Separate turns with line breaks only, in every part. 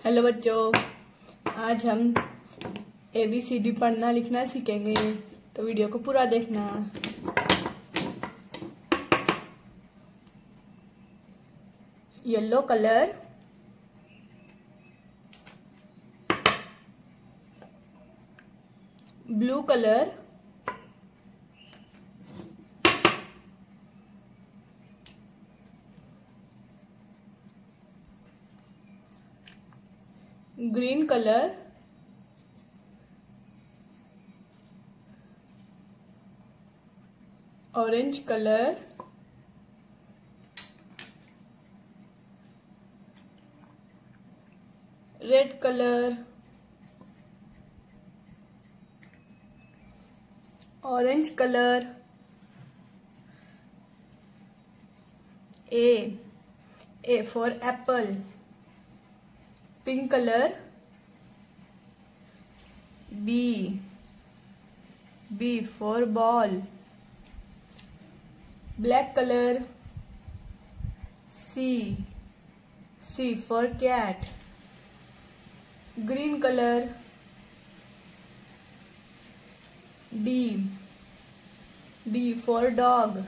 Hello बच्चों, आज हम ABCD पढ़ना लिखना सीखेंगे, तो वीडियो को पूरा देखना। Yellow colour, blue colour, green colour, orange colour, red colour, orange colour, A for apple, pink colour, B for ball, black colour, C for cat, green colour, D for dog,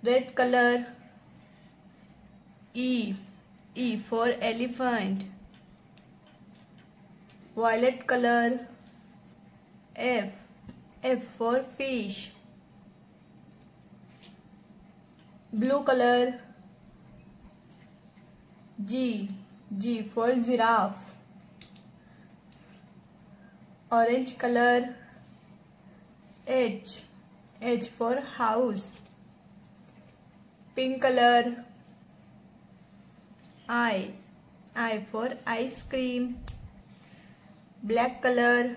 red colour, E for elephant, violet color, F for fish, blue color, G for giraffe, orange color, H for house, pink color, I for ice cream, black color,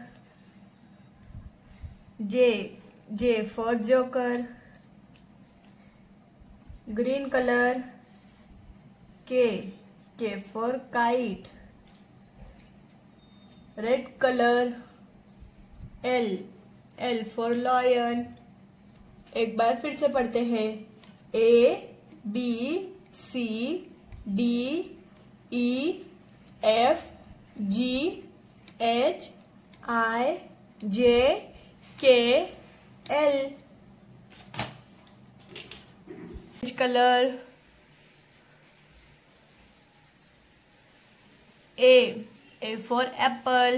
J for joker, green color, K for kite, red color, L for lion। एक बार फिर से पढ़ते हैं। A B C D E F G H I J K L। Colour, A for apple,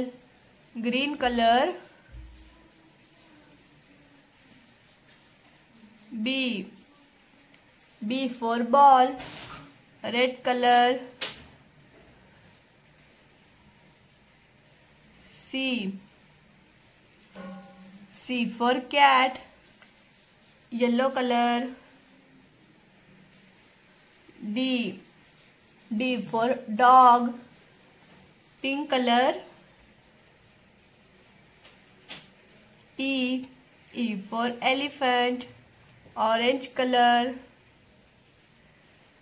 green color, B for ball, red color, C for cat, yellow color, D for dog, pink color, E for elephant, orange color,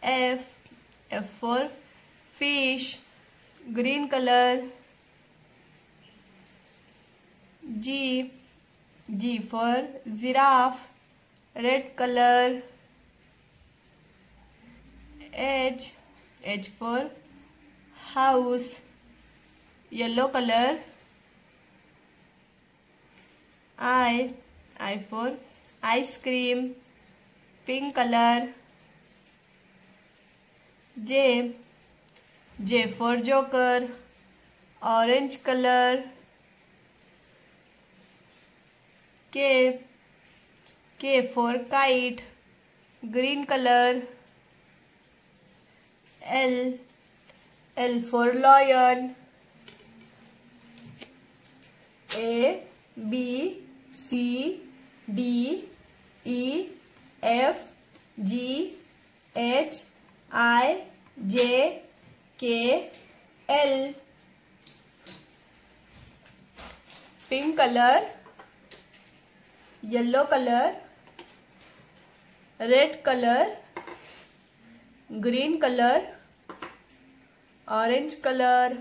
F for fish, green color, G for giraffe, red color, H for house, yellow color, I for ice cream, pink color, J for joker, orange color, K for kite, green color, L for lion, A B C D E F G H I J K L। Pink colour, yellow colour, red colour, green colour, orange colour,